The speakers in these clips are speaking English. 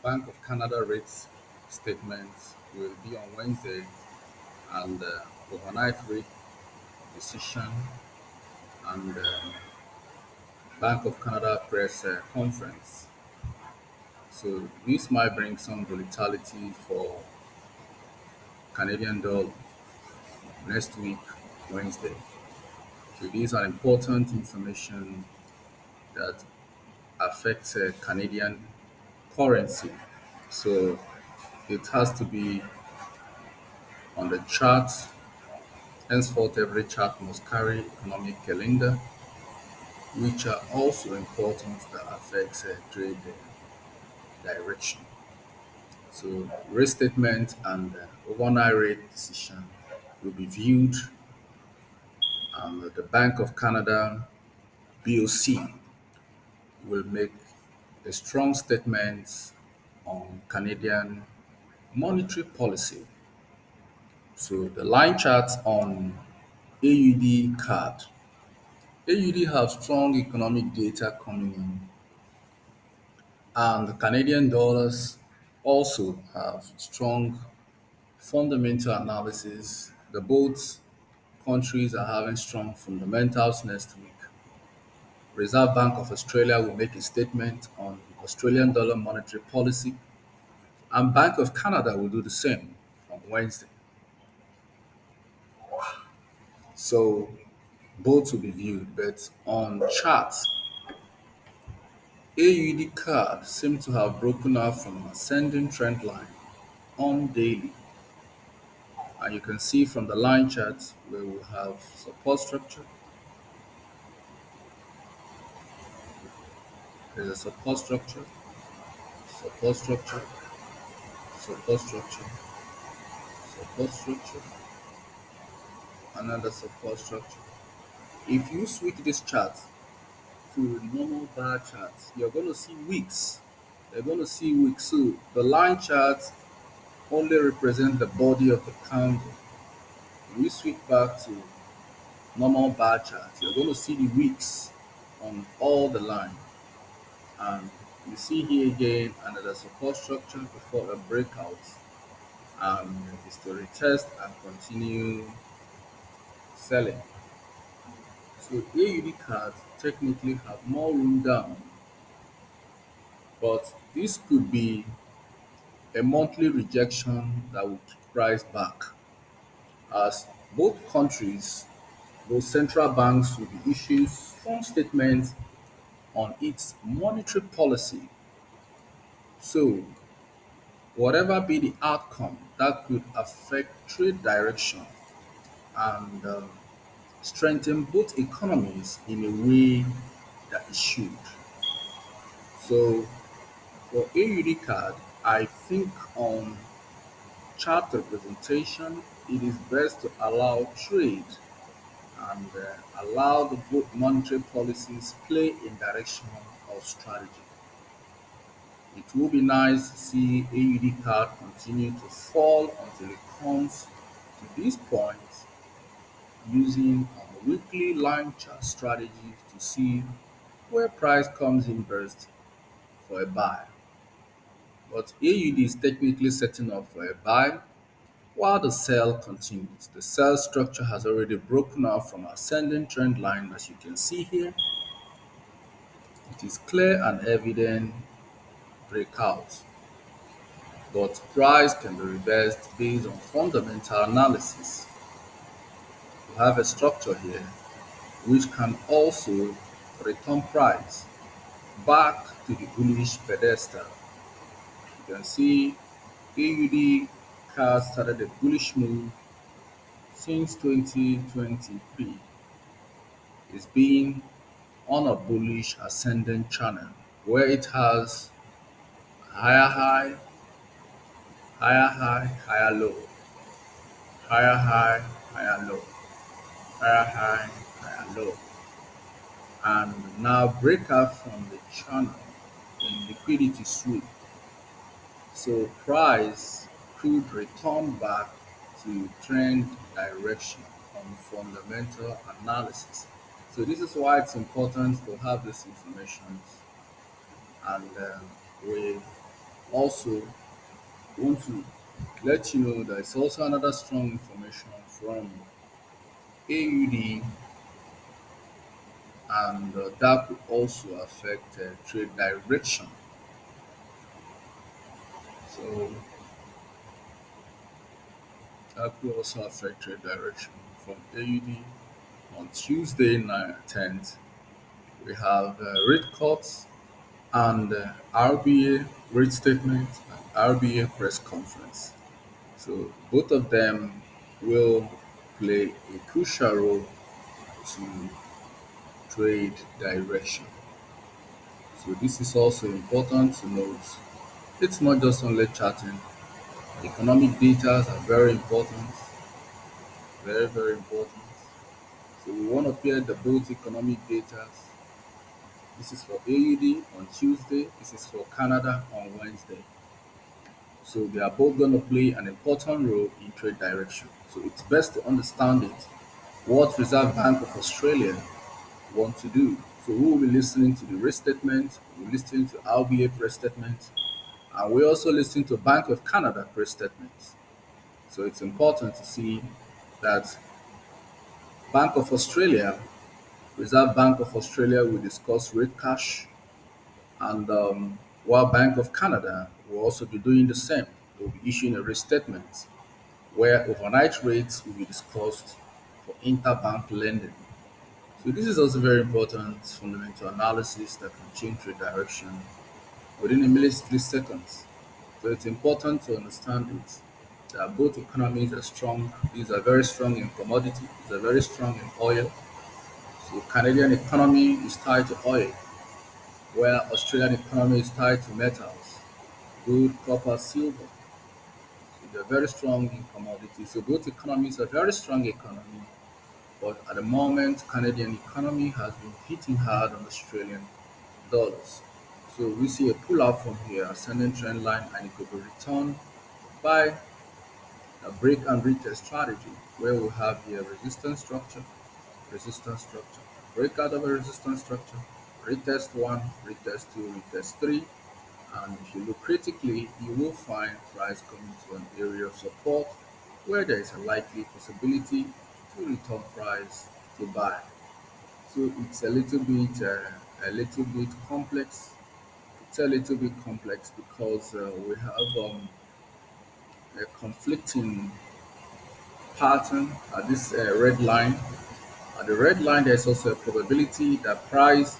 Bank of Canada rate statement will be on Wednesday, and overnight rate decision and Bank of Canada press conference. So this might bring some volatility for Canadian dollar next week, Wednesday. So these are important information that affects Canadian currency. So it has to be on the chart. Henceforth, every chart must carry economic calendar, which are also important that affects trade direction. So rate statement and overnight rate decision will be viewed, and the Bank of Canada (BOC) will make a strong statement on Canadian monetary policy. So the line chart on AUD card. AUD have strong economic data coming in, and the Canadian dollars also have strong fundamental analysis. The both countries are having strong fundamentals next week. Reserve Bank of Australia will make a statement on Australian dollar monetary policy, and Bank of Canada will do the same on Wednesday. So both will be viewed, but on charts, AUD card seems to have broken out from an ascending trend line on daily, and you can see from the line chart where we have support structure. There's a support structure, support structure, support structure, another support structure. If you switch this chart to a normal bar chart, you're going to see wicks. You're going to see wicks. So the line chart only represent the body of the candle. When we switch back to normal bar chart, you're going to see the wicks on all the line. And you see here again another support structure before a breakout. And it's to retest and continue selling. So AUD cards technically have more room down, but this could be a monthly rejection that would rise back, as both countries, both central banks will be issuing strong statements on its monetary policy. So whatever be the outcome, that could affect trade direction and strengthen both economies in a way that it should. So for AUD card, I think on chart representation, it is best to allow trade and allow the both monetary policies play in direction of strategy. It will be nice to see AUD card continue to fall until it comes to this point, using a weekly line chart strategy to see where price comes in burst for a buy. But AUD is technically setting up for a buy while the sell continues. The sell structure has already broken out from ascending trend line, as you can see here. It is clear and evident breakout, but price can be reversed based on fundamental analysis. We have a structure here which can also return price back to the bullish pedestal. You can see AUD has started a bullish move since 2023. It's been on a bullish ascending channel where it has higher high, higher high, higher low, higher high, higher low, higher high, higher low, and now break out from the channel in liquidity sweep. So price could return back to trend direction on fundamental analysis. So this is why it's important to have this information, and we Also, I want to let you know that it's also another strong information from AUD, and that could also affect trade direction. So that could also affect trade direction from AUD. On Tuesday, 10th, we have rate cuts and RBA rate statement and RBA press conference. So both of them will play a crucial role to trade direction. So this is also important to note. It's not just only charting. Economic data are very important, very, very important. So we want to pair the both economic data. This is for AUD on Tuesday, this is for Canada on Wednesday. So they are both going to play an important role in trade direction. So it's best to understand it. What Reserve Bank of Australia want to do. So we will be listening to the rate statement, we'll listen to RBA press statement, and we also listen to Bank of Canada press statements. So it's important to see that Bank of Australia, Reserve Bank of Australia will discuss rate cash, and while Bank of Canada will also be doing the same. They will be issuing a rate statement where overnight rates will be discussed for interbank lending. So this is also very important fundamental analysis that can change trade direction within a milliseconds. So it's important to understand it that both economies are strong. These are very strong in commodity. These are very strong in oil. So Canadian economy is tied to oil, where Australian economy is tied to metals, gold, copper, silver. So they're very strong in commodities. So both economies are very strong economy. But at the moment, Canadian economy has been hitting hard on Australian dollars. So we see a pull out from here, ascending trend line, and it could be returned by a break and retest strategy, where we have here resistance structure, breakout of a resistance structure, retest one, retest two, retest three, and if you look critically, you will find price coming to an area of support where there is a likely possibility to return price to buy. So it's a little bit complex. It's a little bit complex because we have a conflicting pattern at this red line. At the red line, there's also a probability that price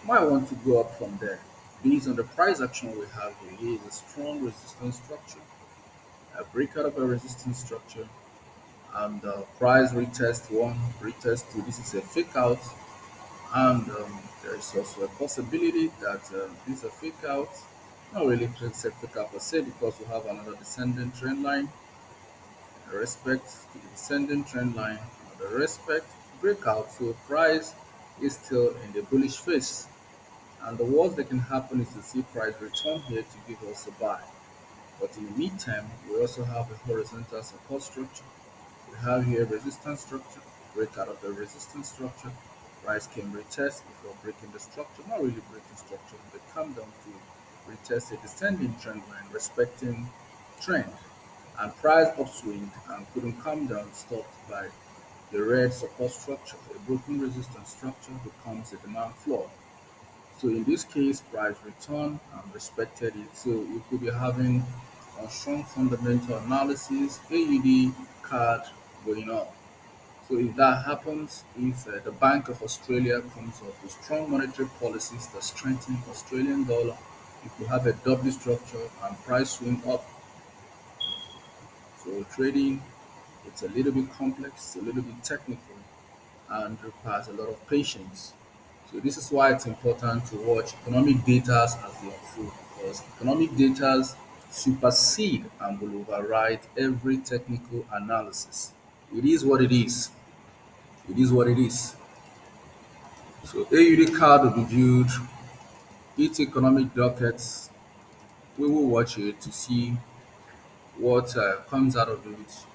might want to go up from there. Based on the price action we have here, here is a strong resistance structure, a breakout of a resistance structure, and price retest one, retest two. This is a fake out, and there is also a possibility that this is a fake out. Not really a fake out per se because we have another descending trend line, respect to the descending trend line, the respect breakout. So price is still in the bullish phase. And the worst that can happen is to see price return here to give us a buy. But in the meantime, we also have a horizontal support structure. We have here resistance structure, breakout of the resistance structure. Price can retest before breaking the structure, not really breaking structure, but come down to retest a descending trend line respecting trend, and price upswing and couldn't come down, stopped by the red support structure. A broken resistance structure becomes a demand floor. So in this case, price return and respected it. So we could be having a strong fundamental analysis, AUD card going on. So if that happens, if the Bank of Australia comes up with strong monetary policies that strengthen Australian dollar, you could have a W structure and price swing up. So trading, it's a little bit complex, a little bit technical, and requires a lot of patience. So this is why it's important to watch economic data as they unfold, because economic data supersede and will override every technical analysis. It is what it is. It is what it is. So AUD card will be viewed, its economic dockets. We will watch it to see what comes out of it